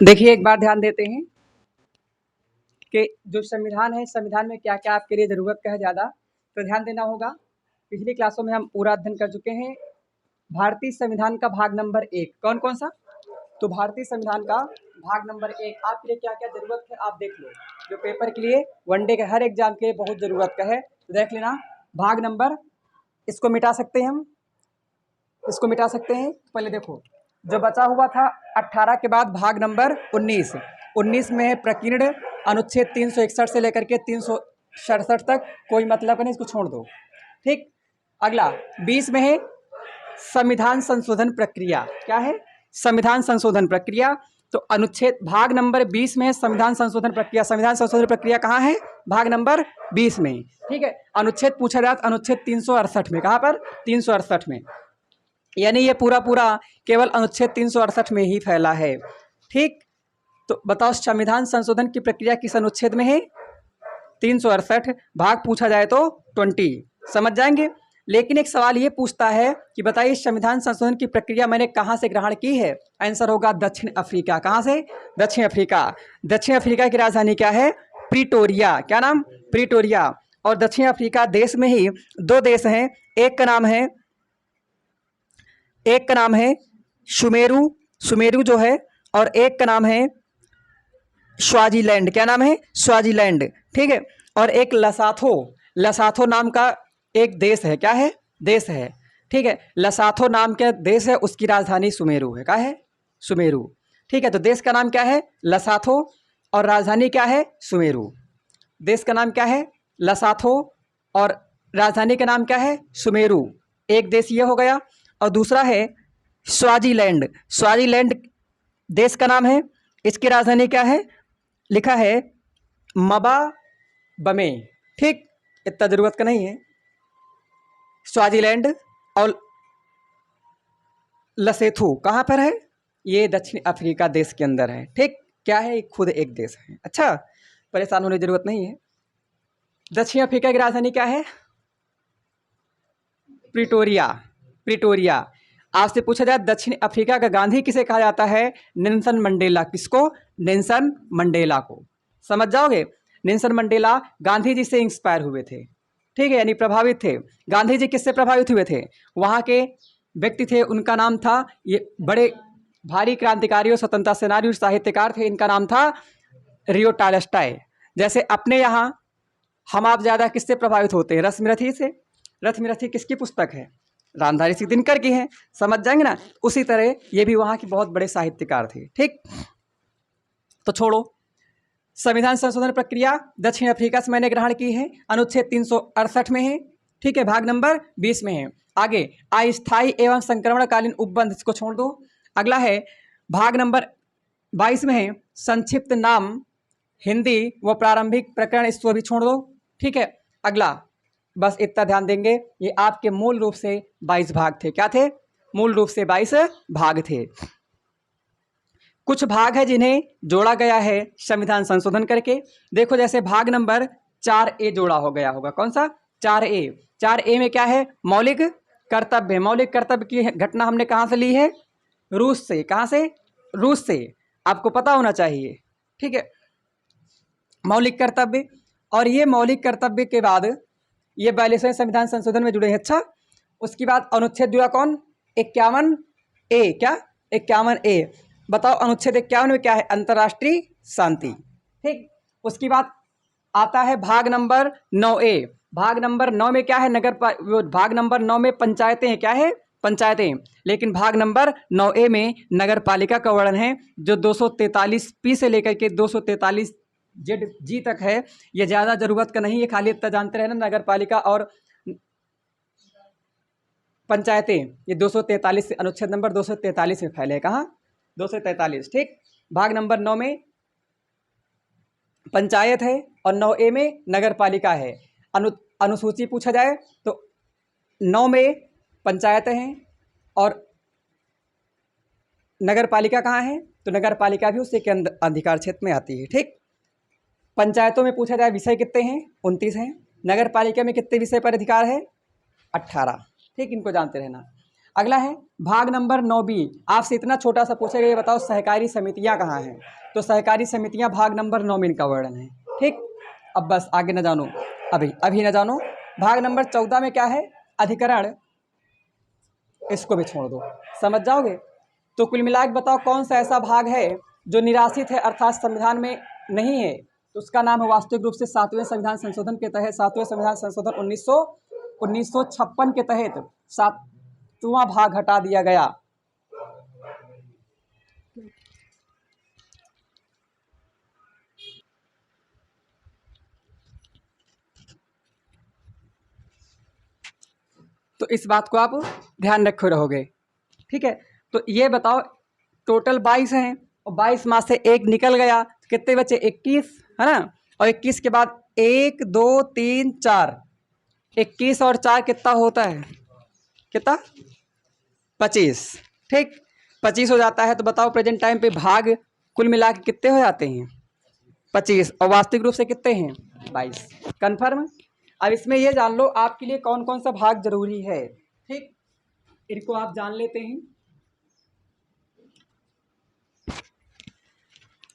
देखिए एक बार ध्यान देते हैं कि जो संविधान है, संविधान में क्या क्या आपके लिए ज़रूरत का है ज़्यादा, तो ध्यान देना होगा। पिछली क्लासों में हम पूरा अध्ययन कर चुके हैं भारतीय संविधान का भाग नंबर 1। कौन कौन सा? तो भारतीय संविधान का भाग नंबर 1 आपके लिए क्या क्या ज़रूरत है आप देख लो, जो पेपर के लिए वनडे के हर एग्जाम के लिए बहुत ज़रूरत का है, तो देख लेना। भाग नंबर, इसको मिटा सकते हैं हम, इसको मिटा सकते हैं। पहले देखो जो बचा हुआ था 18 के बाद भाग नंबर 19 में है प्रकीर्ण अनुच्छेद 361 से लेकर के 367 तक, कोई मतलब नहीं, इसको छोड़ दो। ठीक, अगला 20 में है संविधान संशोधन प्रक्रिया। क्या है? संविधान संशोधन प्रक्रिया। तो अनुच्छेद भाग नंबर 20 में है संविधान संशोधन प्रक्रिया। संविधान संशोधन प्रक्रिया कहाँ है? भाग नंबर 20 में। ठीक है, अनुच्छेद पूछा जाए तो अनुच्छेद 368 में। कहाँ पर? 368 में, यानी ये पूरा पूरा केवल अनुच्छेद 368 में ही फैला है। ठीक, तो बताओ संविधान संशोधन की प्रक्रिया किस अनुच्छेद में है? 368। भाग पूछा जाए तो 20, समझ जाएंगे। लेकिन एक सवाल ये पूछता है कि बताइए संविधान संशोधन की प्रक्रिया मैंने कहाँ से ग्रहण की है? आंसर होगा दक्षिण अफ्रीका। कहाँ से? दक्षिण अफ्रीका। दक्षिण अफ्रीका की राजधानी क्या है? प्रिटोरिया। क्या नाम? प्रिटोरिया। और दक्षिण अफ्रीका देश में ही दो देश हैं, एक का नाम है सुमेरू जो है, और एक का नाम है स्वाजीलैंड। क्या नाम है? स्वाजीलैंड। ठीक है, और एक लसाथो नाम का एक देश है। क्या है? देश है। ठीक है, लसाथो नाम का देश है, उसकी राजधानी सुमेरू है। क्या है? सुमेरू। ठीक है, तो देश का नाम क्या है? लसाथो, और राजधानी क्या है? सुमेरू। देश का नाम क्या है? लसाथो, और राजधानी का नाम क्या है? सुमेरू। एक देश ये हो गया, और दूसरा है स्वाजीलैंड। स्वाजीलैंड देश का नाम है, इसकी राजधानी क्या है? लिखा है मबाबमे। ठीक, इतना जरूरत का नहीं है। स्वाजीलैंड और लसेथो कहाँ पर है? ये दक्षिण अफ्रीका देश के अंदर है। ठीक, क्या है? खुद एक देश है। अच्छा, परेशान होने की जरूरत नहीं है। दक्षिण अफ्रीका की राजधानी क्या है? प्रिटोरिया। आपसे पूछा जाए दक्षिण अफ्रीका का गांधी किसे कहा जाता है? Nelson Mandela. किसको? नेल्सन मंडेला को। समझ जाओगे, नेल्सन मंडेला गांधी जी से इंस्पायर हुए थे। ठीक है, यानी प्रभावित थे। गांधी जी किससे प्रभावित हुए थे? वहाँ के व्यक्ति थे, उनका नाम था, ये बड़े भारी क्रांतिकारी और स्वतंत्रता सेनानी और साहित्यकार थे, इनका नाम था रियो टॉलस्टॉय। जैसे अपने यहाँ हम आप ज़्यादा किससे प्रभावित होते हैं? रश्मिरथी से। रश्मिरथी किसकी पुस्तक है? रामधारी सिंह दिनकर की है। समझ जाएंगे ना। उसी तरह ये भी वहाँ के बहुत बड़े साहित्यकार थे। ठीक, तो छोड़ो, संविधान संशोधन प्रक्रिया दक्षिण अफ्रीका से मैंने ग्रहण की है, अनुच्छेद 368 में है। ठीक है, भाग नंबर 20 में है। आगे अस्थायी एवं संक्रमणकालीन उपबंध, इसको छोड़ दो। अगला है भाग नंबर 22 में है संक्षिप्त नाम हिंदी व प्रारंभिक प्रकरण, इसको भी छोड़ दो। ठीक है, अगला बस इतना ध्यान देंगे, ये आपके मूल रूप से 22 भाग थे। क्या थे? मूल रूप से 22 भाग थे। कुछ भाग है जिन्हें जोड़ा गया है संविधान संशोधन करके। देखो जैसे भाग नंबर 4A जोड़ा हो गया होगा। कौन सा? 4A में क्या है? मौलिक कर्तव्य। मौलिक कर्तव्य की घटना हमने कहाँ से ली है? रूस से। कहाँ से? रूस से। आपको पता होना चाहिए। ठीक है, मौलिक कर्तव्य। और ये मौलिक कर्तव्य के बाद ये 42वें संविधान संशोधन में जुड़े हैं। अच्छा, उसके बाद अनुच्छेद जुड़ा कौन? 51A। क्या? 51A। बताओ अनुच्छेद 51 में क्या है? अंतर्राष्ट्रीय शांति। ठीक, उसके बाद आता है भाग नंबर 9A। भाग नंबर 9 में क्या है? भाग नंबर 9 में पंचायतें हैं। क्या है? पंचायतें। लेकिन भाग नंबर 9A में नगर पालिका का वर्णन है, जो 243P से लेकर के 243ZG तक है। ये ज़्यादा ज़रूरत का नहीं है, खाली इतना जानते रहना, नगर पालिका और पंचायतें ये 243 से, अनुच्छेद नंबर 243 में फैले। कहाँ? 243। ठीक, भाग नंबर 9 में पंचायत है और 9A में नगर पालिका है। अनुसूची पूछा जाए तो 9 में पंचायतें हैं और नगर पालिका कहाँ है? तो नगर पालिका भी उसी के अधिकार क्षेत्र में आती है। ठीक, पंचायतों में पूछा जाए विषय कितने हैं? 29 हैं। नगर पालिका में कितने विषय पर अधिकार है? 18। ठीक, इनको जानते रहना। अगला है भाग नंबर 9B, आपसे इतना छोटा सा पूछेगा, ये बताओ सहकारी समितियां कहाँ हैं? तो सहकारी समितियां भाग नंबर 9 में इनका वर्णन है। ठीक, अब बस आगे न जानो, अभी न जानो। भाग नंबर 14 में क्या है? अधिकरण, इसको भी छोड़ दो, समझ जाओगे। तो कुल मिला के बताओ कौन सा ऐसा भाग है जो निराशित है अर्थात संविधान में नहीं है? तो उसका नाम है वास्तविक रूप से 7वें संविधान संशोधन के तहत, 7वें संविधान संशोधन 1956 के तहत 7वां भाग हटा दिया गया। तो इस बात को आप ध्यान रखे रहोगे। ठीक है, तो ये बताओ टोटल 22 हैं और 22 में से एक निकल गया तो कितने बचे? 21, है ना। और 21 के बाद 1 2 3 4, 21 और 4 कितना होता है? कितना? 25। ठीक, 25 हो जाता है। तो बताओ प्रेजेंट टाइम पे भाग कुल मिला के कितने हो जाते हैं? 25। और वास्तविक रूप से कितने हैं? 22। कन्फर्म। अब इसमें ये जान लो आपके लिए कौन कौन सा भाग जरूरी है। ठीक, इनको आप जान लेते हैं।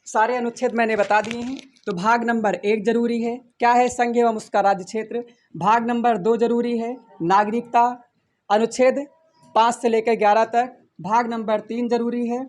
सारे अनुच्छेद मैंने बता दिए हैं। तो भाग नंबर 1 जरूरी है, क्या है? संघ एवं उसका राज्य क्षेत्र। भाग नंबर 2 जरूरी है, नागरिकता, अनुच्छेद 5 से लेकर 11 तक। भाग नंबर 3 जरूरी है,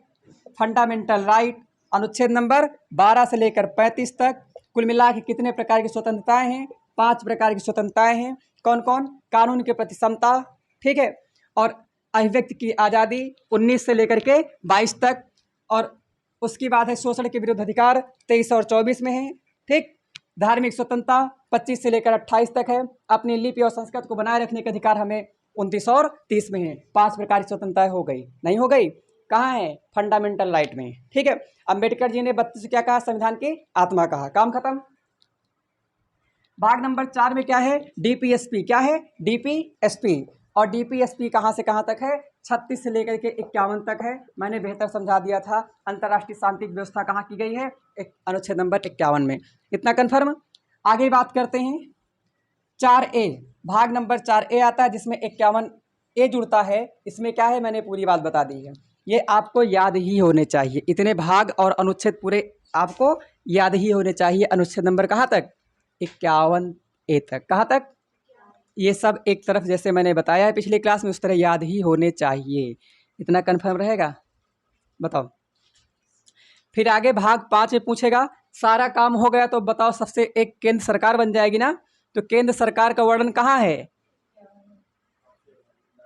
फंडामेंटल राइट, अनुच्छेद नंबर 12 से लेकर 35 तक। कुल मिला के कितने प्रकार की स्वतंत्रताएं हैं? 5 प्रकार की स्वतंत्रताएं हैं। कौन कौन? कानून के प्रति समता, ठीक है, और अभिव्यक्ति की आज़ादी 19 से लेकर के 22 तक। और उसकी बात है शोषण के विरुद्ध अधिकार 23 और 24 में है। ठीक, धार्मिक स्वतंत्रता 25 से लेकर 28 तक है। अपनी लिपि और संस्कृति को बनाए रखने का अधिकार हमें 29 और 30 में है। 5 प्रकार की स्वतंत्रताएं हो गई, नहीं हो गई? कहाँ है? फंडामेंटल राइट में। ठीक है, अंबेडकर जी ने 32 क्या कहा? संविधान की आत्मा कहा। काम खत्म। भाग नंबर 4 में क्या है? डीपीएसपी। क्या है? डीपीएसपी। और डीपीएसपी कहाँ से कहाँ तक है? 36 से लेकर के 51 तक है। मैंने बेहतर समझा दिया था। अंतर्राष्ट्रीय शांति की व्यवस्था कहाँ की गई है? अनुच्छेद नंबर 51 में। इतना कन्फर्म। आगे बात करते हैं 4A। भाग नंबर 4A आता है जिसमें 51A जुड़ता है। इसमें क्या है? मैंने पूरी बात बता दी है। ये आपको याद ही होने चाहिए, इतने भाग और अनुच्छेद पूरे आपको याद ही होने चाहिए। अनुच्छेद नंबर कहाँ तक? 51A तक। कहाँ तक? ये सब एक तरफ जैसे मैंने बताया है पिछली क्लास में उस तरह याद ही होने चाहिए। इतना कन्फर्म रहेगा? बताओ। फिर आगे भाग 5 में पूछेगा सारा काम हो गया तो बताओ सबसे एक केंद्र सरकार बन जाएगी ना। तो केंद्र सरकार का वर्णन कहाँ है?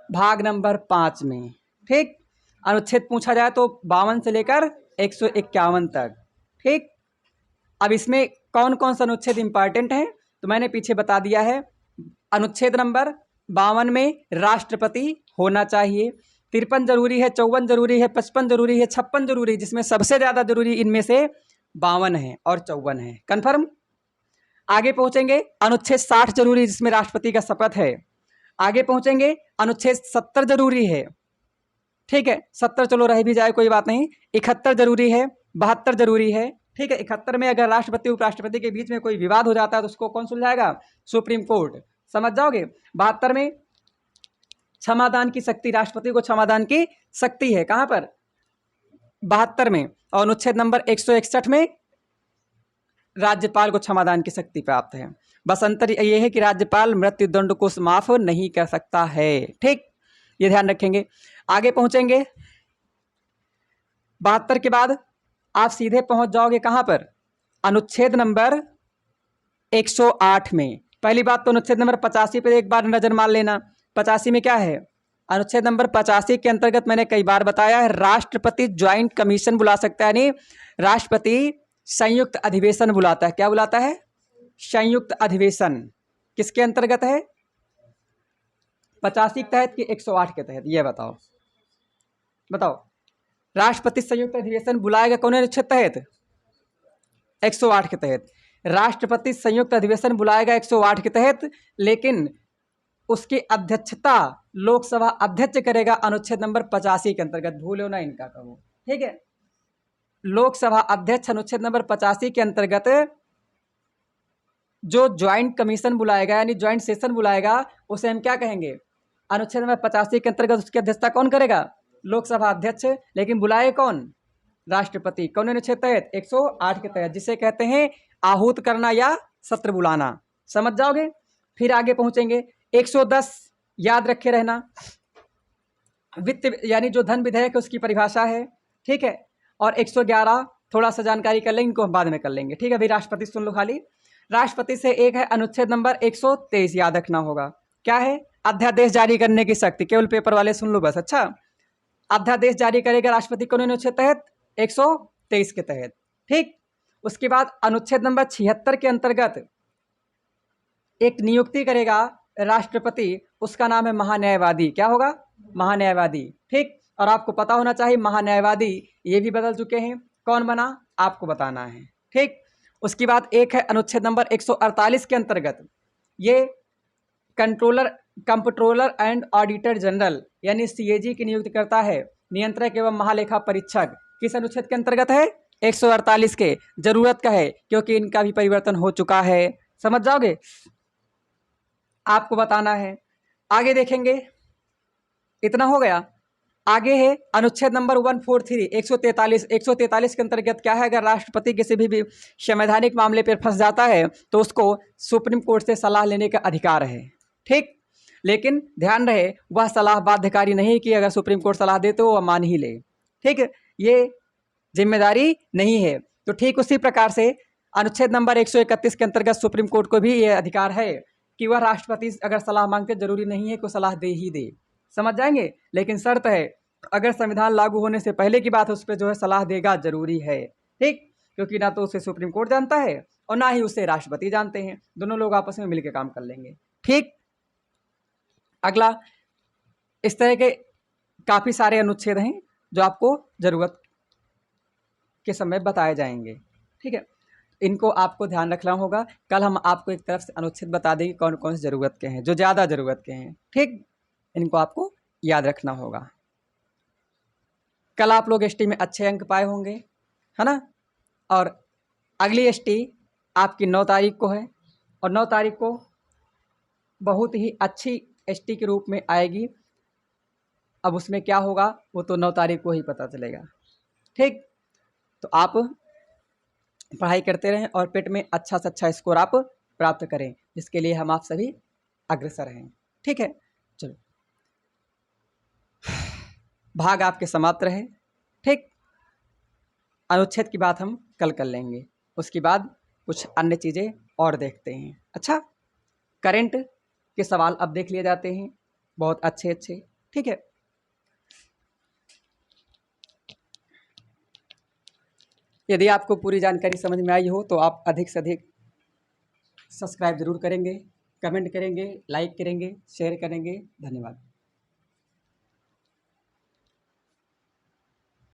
भाग नंबर 5 में। ठीक, अनुच्छेद पूछा जाए तो 52 से लेकर 151 तक। ठीक, अब इसमें कौन कौन सा अनुच्छेद इंपॉर्टेंट है तो मैंने पीछे बता दिया है। अनुच्छेद नंबर 52 में राष्ट्रपति होना चाहिए। 53 जरूरी है, 54 जरूरी है, 55 जरूरी है, 56 जरूरी, जिसमें सबसे ज़्यादा जरूरी इनमें से 52 है और 54 है। कन्फर्म। आगे पहुंचेंगे अनुच्छेद 60 जरूरी जिसमें राष्ट्रपति का शपथ है। आगे पहुंचेंगे अनुच्छेद 70 जरूरी है। ठीक है, 70 चलो रह भी जाए कोई बात नहीं। 71 जरूरी है, 72 जरूरी है। ठीक है, 71 में अगर राष्ट्रपति उपराष्ट्रपति के बीच में कोई विवाद हो जाता है तो उसको कौन सुलझाएगा? Supreme court. समझ जाओगे। 72 में क्षमादान की शक्ति, राष्ट्रपति को क्षमादान की शक्ति है। कहां पर? 72 में। और अनुच्छेद नंबर 161 में राज्यपाल को क्षमादान की शक्ति प्राप्त है। बस अंतर यह है कि राज्यपाल मृत्यु दंड को माफ नहीं कर सकता है। ठीक, ये ध्यान रखेंगे। आगे पहुंचेंगे 72 के बाद आप सीधे पहुंच जाओगे कहां पर? अनुच्छेद नंबर 108 में। पहली बात तो अनुच्छेद नंबर 85 पर एक बार नजर मार लेना। 85 में क्या है? अनुच्छेद नंबर 85 के अंतर्गत मैंने कई बार बताया है राष्ट्रपति ज्वाइंट कमीशन बुला सकता है, यानी राष्ट्रपति संयुक्त अधिवेशन बुलाता है। क्या बुलाता है? संयुक्त अधिवेशन। किसके अंतर्गत है? 85 के तहत कि 108 के तहत? ये बताओ। बताओ, राष्ट्रपति संयुक्त अधिवेशन बुलाएगा कौन अनुच्छेद तहत? 108 के तहत। राष्ट्रपति संयुक्त अधिवेशन बुलाएगा 108 के तहत, लेकिन उसकी अध्यक्षता लोकसभा अध्यक्ष करेगा अनुच्छेद नंबर 85 के अंतर्गत। भूलो ना इनका कहो। ठीक है, लोकसभा अध्यक्ष अनुच्छेद नंबर 85 के अंतर्गत जो ज्वाइंट कमीशन बुलाएगा यानी ज्वाइंट सेशन बुलाएगा उसे हम क्या कहेंगे? अनुच्छेद नंबर 85 के अंतर्गत उसकी अध्यक्षता कौन करेगा? लोकसभा अध्यक्ष। लेकिन बुलाए कौन? राष्ट्रपति। कौन अनुच्छेद तहत? 108 के तहत, जिसे कहते हैं आहूत करना या सत्र बुलाना। समझ जाओगे? फिर आगे पहुंचेंगे। 110 याद रखे रहना, वित्त यानी जो धन विधेयक है उसकी परिभाषा है, ठीक है। और 111 थोड़ा सा जानकारी कर लेंगे, इनको हम बाद में कर लेंगे, ठीक है। अभी राष्ट्रपति सुन लो खाली। राष्ट्रपति से एक है अनुच्छेद नंबर 123, याद रखना होगा। क्या है? अध्यादेश जारी करने की शक्ति। केवल पेपर वाले सुन लो बस। अच्छा, अध्यादेश जारी करेगा राष्ट्रपति कौन अनुच्छेद तहत? 123 के तहत, ठीक। उसके बाद अनुच्छेद नंबर 76 के अंतर्गत एक नियुक्ति करेगा राष्ट्रपति, उसका नाम है महान्यायवादी। क्या होगा? महान्यायवादी, ठीक। और आपको पता होना चाहिए महान्यायवादी ये भी बदल चुके हैं। कौन बना? आपको बताना है, ठीक। उसके बाद एक है अनुच्छेद नंबर 148 के अंतर्गत ये कंप्ट्रोलर एंड ऑडिटर जनरल यानी CAG की नियुक्ति करता है। नियंत्रक एवं महालेखा परीक्षक किस अनुच्छेद के अंतर्गत है? 148 के। जरूरत का है क्योंकि इनका भी परिवर्तन हो चुका है। समझ जाओगे? आपको बताना है। आगे देखेंगे, इतना हो गया। आगे है अनुच्छेद नंबर 143 143 के अंतर्गत क्या है? अगर राष्ट्रपति किसी भी संवैधानिक मामले पर फंस जाता है तो उसको सुप्रीम कोर्ट से सलाह लेने का अधिकार है, ठीक। लेकिन ध्यान रहे वह सलाह बाध्यकारी नहीं कि अगर सुप्रीम कोर्ट सलाह दे तो वह मान ही ले, ठीक। ये जिम्मेदारी नहीं है। तो ठीक उसी प्रकार से अनुच्छेद नंबर 131 के अंतर्गत सुप्रीम कोर्ट को भी ये अधिकार है कि वह राष्ट्रपति अगर सलाह मांगते, जरूरी नहीं है कि सलाह दे ही दे। समझ जाएंगे? लेकिन शर्त है अगर संविधान लागू होने से पहले की बात है उस पर जो है सलाह देगा जरूरी है, ठीक। क्योंकि ना तो उसे सुप्रीम कोर्ट जानता है और ना ही उसे राष्ट्रपति जानते हैं। दोनों लोग आपस में मिलकर काम कर लेंगे, ठीक। अगला, इस तरह के काफ़ी सारे अनुच्छेद हैं जो आपको ज़रूरत के समय बताए जाएंगे, ठीक है। इनको आपको ध्यान रखना होगा। कल हम आपको एक तरफ से अनुच्छेद बता देंगे कौन कौन से ज़रूरत के हैं, जो ज़्यादा ज़रूरत के हैं, ठीक। इनको आपको याद रखना होगा। कल आप लोग ST में अच्छे अंक पाए होंगे, है ना। और अगली ST आपकी 9 तारीख को है और 9 तारीख को बहुत ही अच्छी ST के रूप में आएगी। अब उसमें क्या होगा वो तो 9 तारीख को ही पता चलेगा, ठीक। तो आप पढ़ाई करते रहें और पेट में अच्छा से अच्छा स्कोर आप प्राप्त करें, जिसके लिए हम आप सभी अग्रसर हैं, ठीक है। चलो, भाग आपके समाप्त रहे, ठीक। अनुच्छेद की बात हम कल कर लेंगे, उसके बाद कुछ अन्य चीज़ें और देखते हैं। अच्छा, करंट के सवाल अब देख लिए जाते हैं, बहुत अच्छे अच्छे, ठीक है। यदि आपको पूरी जानकारी समझ में आई हो तो आप अधिक से अधिक सब्सक्राइब जरूर करेंगे, कमेंट करेंगे, लाइक करेंगे, शेयर करेंगे। धन्यवाद।